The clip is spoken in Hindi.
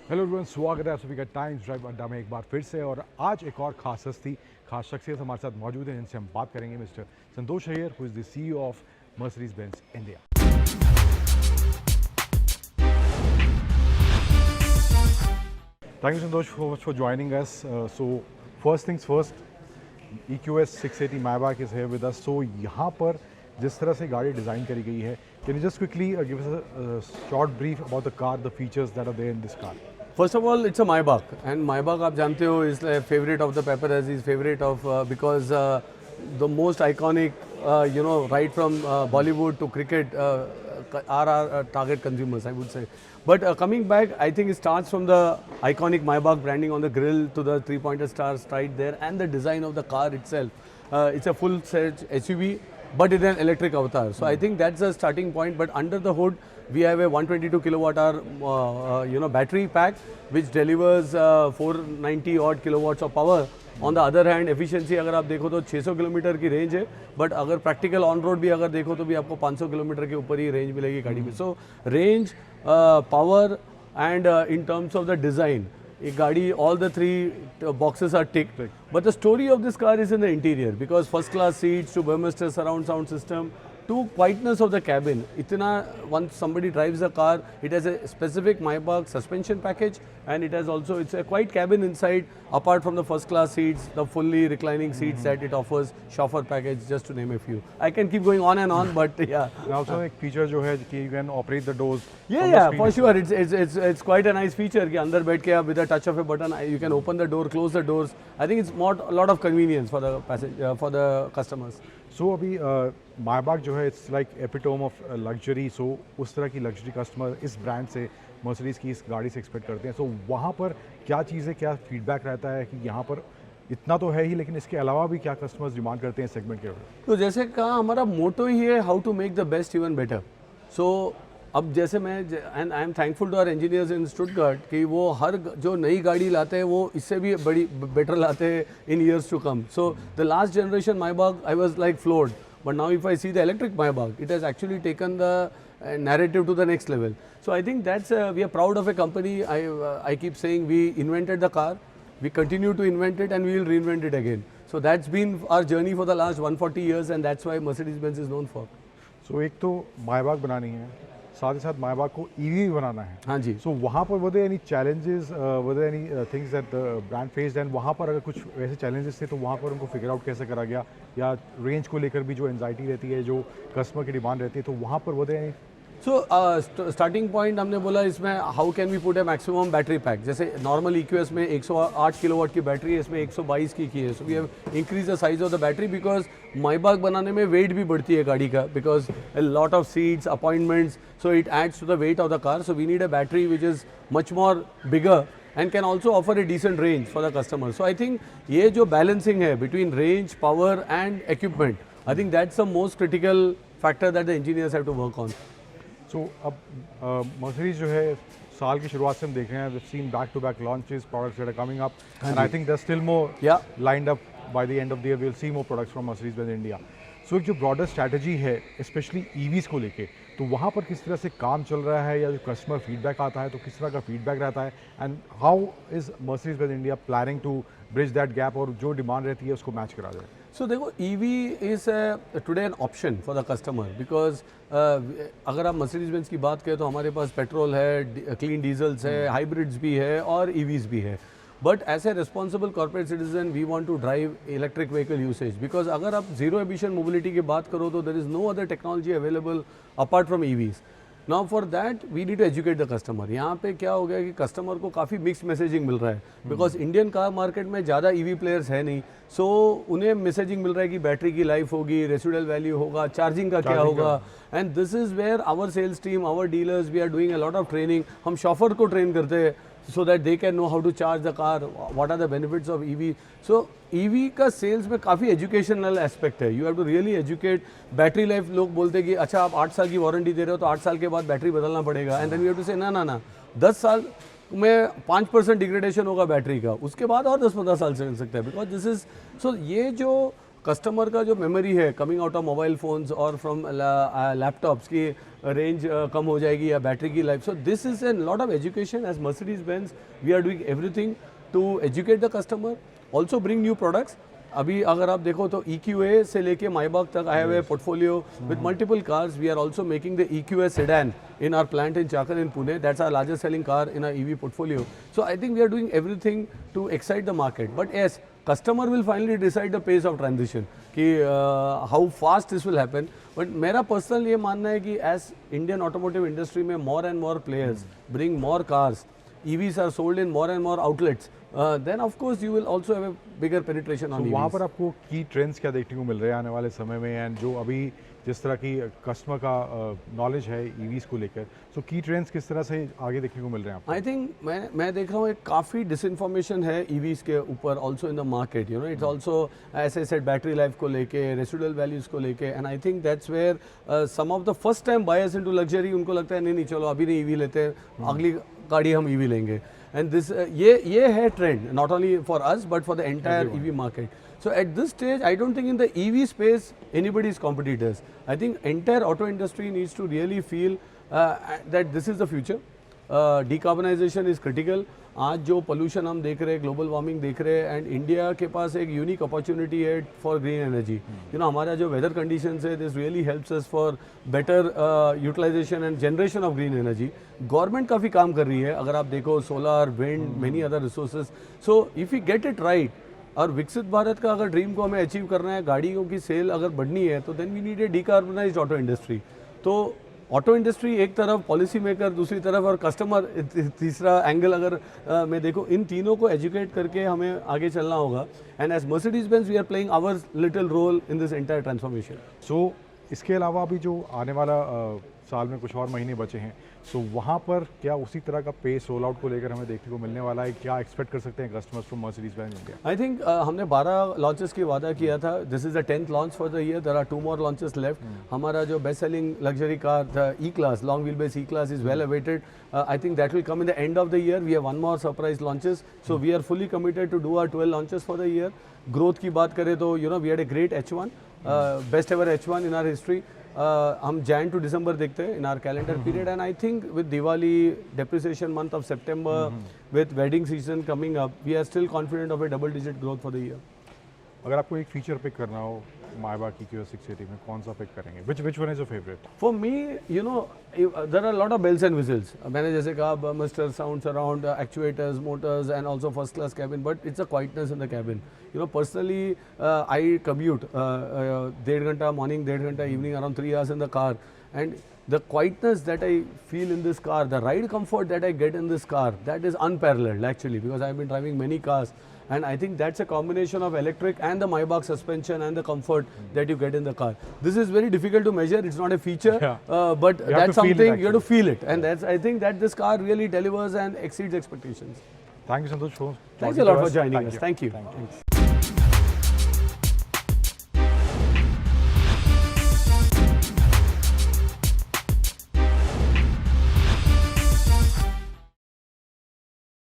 हेलो एवरीवन, स्वागत है आप सभी का टाइम्स ड्राइव अड्डा में एक बार फिर से। और आज एक और खास शख्सियत हमारे साथ मौजूद है जिनसे हम बात करेंगे। Mister Santosh Iyer, who is the CEO of Mercedes Benz India. Thank you Santosh for joining us. So first things first, EQS 680 Maybach is here with us. So यहाँ पर जिस तरह से गाड़ी डिज़ाइन करी गई है, can you just quickly give us a short brief about the car, the features that are there in this car? First of all, it's a Maybach, and Maybach, आप जानते हो, is a favorite of the paparazzis, favorite of because the most iconic, right from Bollywood to cricket, are our target consumers, I would say. But coming back, I think it starts from the iconic Maybach branding on the grille to the three-pointer stars right there, and the design of the car itself. It's a full-fledged SUV, but it's an electric avatar. So I think that's the starting point. But under the hood, we have a 122 kilowatt hour battery pack which delivers 490 odd kilowatts of power. On the other hand, efficiency अगर आप देखो तो 600 किलोमीटर की रेंज है, बट अगर प्रैक्टिकल ऑन रोड भी अगर देखो तो भी आपको 500 किलोमीटर के ऊपर ही रेंज मिलेगी गाड़ी में. सो range, power and in terms of the design, एक गाड़ी, all the three boxes are ticked. But the story of this car is in the interior, because first class seats to Burmester surround sound system to quietness of the cabin. Itna, once somebody drives the car, it has a specific Maybach suspension package, and it has also, it's a quiet cabin inside, apart from the first class seats, the fully reclining seats that it offers, chauffeur package, just to name a few. I can keep going on and on, but yeah. And also एक feature जो है कि you can operate the doors. Yeah, for sure. It's quite a nice feature कि अंदर बैठ के आप with a touch of a button you can open the door, close the doors. I think it's more a lot of convenience for the passenger, for the customers. सो अभी Maybach जो है, it's like epitome of luxury. So उस तरह की लग्जरी कस्टमर इस ब्रांड से, मर्सिडीज़ की इस गाड़ी से एक्सपेक्ट करते हैं. सो वहाँ पर क्या चीज़ें, क्या फीडबैक रहता है कि यहाँ पर इतना तो है ही, लेकिन इसके अलावा भी क्या कस्टमर्स डिमांड करते हैं सेगमेंट के? तो जैसे कहा, हमारा मोटो ही है how to make the best even better. So अब जैसे मैं, and I am thankful to our engineers in Stuttgart कि वो हर जो नई गाड़ी लाते हैं वो इससे भी बड़ी बेटर लाते हैं in years to come. So the last generation Maybach, I was like floored. But now if I see the electric Maybach, it has actually taken the narrative to the next level. So I think that's, we are proud of a company. I keep saying we invented the car, we continue to invent it, and we will reinvent it again. So that's been our journey for the last 140 years, and that's why Mercedes-Benz is known for. So एक तो Maybach बनानी है, साथ ही साथ Maybach को EV भी बनाना है. हाँ जी. So वहाँ पर were there any challenges, were there any things that the brand faced, and वहाँ पर अगर कुछ वैसे challenges थे तो वहाँ पर उनको figure out कैसे करा गया, या रेंज को लेकर भी जो एंजाइटी रहती है, जो कस्टमर की डिमांड रहती है, तो वहाँ पर were there any? So starting point हमने बोला इसमें, how can we put a maximum battery pack. जैसे नॉर्मल EQS में 108 किलोवाट की बैटरी है, इसमें 122 की है. So we have increase the size of the battery, because Maybach बनाने में वेट भी बढ़ती है गाड़ी का, because a lot of seats, appointments, so it adds to the weight of the car. So we need a battery which is much more bigger and can also offer a decent range for the customer. So I think ये जो balancing है between range, power and equipment, I think that's the most critical factor that the engineers have to work on. So अब Mercedes जो है, साल की शुरुआत से हम देख रहे हैं, we've seen back to back launches, products that are coming up, and I think there's still more lined up. By the end of the year we'll see more products from Mercedes-Benz India. So एक जो broader strategy है, especially EVs को लेके, तो वहाँ पर किस तरह से काम चल रहा है, या जो कस्टमर फीडबैक आता है तो किस तरह का फीडबैक रहता है, and how is Mercedes-Benz India planning to bridge that gap, और जो डिमांड रहती है उसको मैच करा जाए? सो देखो, EV is today an option for the customer, because अगर आप Mercedes-Benz की बात करें तो हमारे पास पेट्रोल है, क्लीन डीजल्स है, हाइब्रिड्स भी है और EVs भी है. But as a responsible corporate citizen we want to drive electric vehicle usage, because अगर आप जीरो एमिशन मोबिलिटी की बात करो तो there is no other technology available apart from EVs. Now for that we need to educate the customer. यहाँ पे क्या हो गया कि कस्टमर को काफ़ी मिक्स मैसेजिंग मिल रहा है, बिकॉज इंडियन कार मार्केट में ज़्यादा EV प्लेयर्स है नहीं. सो उन्हें मैसेजिंग मिल रहा है कि बैटरी की लाइफ होगी, रेसिडुअल वैल्यू होगा, चार्जिंग का क्या होगा. And this is where our sales team, our dealers, we are doing a lot of training. हम शॉफर को ट्रेन करते हैं so that they can know how to charge the car, what are the benefits of EV. So EV का सेल्स में काफ़ी एजुकेशनल एस्पेक्ट है. You have to really educate. Battery life, लोग बोलते हैं कि अच्छा आप 8 साल की वारंटी दे रहे हो तो 8 साल के बाद बैटरी बदलना पड़ेगा, and then you have to say ना 10 साल में 5% डिग्रेडेशन होगा बैटरी का, उसके बाद और 10-15 साल चल सकता है, बिकॉज दिस इज. सो ये जो कस्टमर का जो मेमोरी है coming out of mobile phones और फ्रॉम लैपटॉप्स की रेंज कम हो जाएगी या बैटरी की life. So this is an lot of education as Mercedes Benz. We are doing everything to educate the customer, also bring new products. अभी अगर आप देखो तो EQA से लेके माइबाग तक आए हुए portfolio with multiple cars. We are also making the EQS sedan in our plant in Chakan in Pune. That's our largest selling car in our EV portfolio. So I think we are doing everything to excite the market. But yes, customer will finally decide the pace of transition कि how fast this will happen. But मेरा पर्सनल ये मानना है कि as Indian automotive industry में more and more players bring more cars, EVs are sold in more and more outlets, then of course you will also have a bigger penetration on EVs. वहाँ पर आपको की ट्रेंड्स क्या देखने को मिल रहे हैं आने वाले समय में, एंड जो अभी जिस तरह की कस्टमर का नॉलेज है ईवीज को लेकर, सो की ट्रेंड्स किस तरह से आगे देखने को मिल रहे हैं आपको? आई थिंक मैं देख रहा हूँ एक काफ़ी डिसइन्फॉर्मेशन है ईवीज के ऊपर also in the market. You know it's also ऐसे सेट बैटरी लाइफ को लेके, रेसिडुअल वैल्यूज़ को लेके, and I think that's where some of the first time buyers into luxury उनको लगता है नहीं चलो अभी नहीं ईवी लेते हैं, अगली गाड़ी हम ईवी लेंगे. एंड दिस ये है trend not only for us but for the entire EV market. So at this stage, I don't think in the EV space anybody is competitors. I think entire auto industry needs to really feel that this is the future. Decarbonization is critical. आज जो पोल्यूशन हम देख रहे हैं, ग्लोबल वार्मिंग देख रहे हैं, एंड इंडिया के पास एक यूनिक अपॉर्चुनिटी है for green energy. You know हमारा जो वेदर कंडीशंस है, this really helps us for better utilization and generation of green energy. Government काफ़ी काम कर रही है, अगर आप देखो solar, wind, many other resources. So if you get it right, और विकसित भारत का अगर ड्रीम को हमें अचीव करना है, गाड़ियों की सेल अगर बढ़नी है, तो then we need a decarbonised auto industry. तो ऑटो इंडस्ट्री एक तरफ, पॉलिसी मेकर दूसरी तरफ, और कस्टमर तीसरा एंगल अगर मैं देखो, इन तीनों को एजुकेट करके हमें आगे चलना होगा. And as Mercedes Benz we are playing our little role in this entire transformation. So इसके अलावा अभी जो आने वाला साल में कुछ और महीने बचे हैं, सो वहाँ पर क्या उसी तरह का पेस रोल आउट को लेकर हमें देखने को मिलने वाला है? क्या एक्सपेक्ट कर सकते हैं customers from Mercedes Benz India? I think हमने 12 लॉन्चेस की वादा किया था. This is the 10th launch for the year. There are 2 more launches left. हमारा जो बेस्ट सेलिंग लग्जरी कार था E-Class, long wheel base E-Class is well awaited. I think that will come in the end of the year. We have 1 more surprise launches. So we are fully committed to do our 12 launches for the year. Growth की बात करें तो you know we had a great H1, best ever H1 in our history. हम Jan to December देखते हैं in our calendar period. And I think with Diwali, depreciation month of September, with wedding season coming up, we are still confident of a double digit growth for the year. अगर आपको एक फीचर पिक करना हो माइबाग EQS 680 में, कौन सा पिक करेंगे? which one is your favorite? For me, you know, there are a lot of bells and whistles. मैंने जैसे कहा Mr. sounds around, actuators, motors, and also first class cabin, but it's a quietness in the cabin. You know, personally, I commute 1.5 घंटा morning, 1.5 घंटा evening, around 3 hours in the car, and the quietness that I feel in this car, the ride comfort that I get in this car, that is unparalleled actually, because I've been driving many cars. And I think that's a combination of electric and the Maybach suspension and the comfort that you get in the car. This is very difficult to measure. It's not a feature, but that's something you have to feel it. And that's, I think that this car really delivers and exceeds expectations. Thank you, Santosh. Thanks a lot for joining us. Thank you.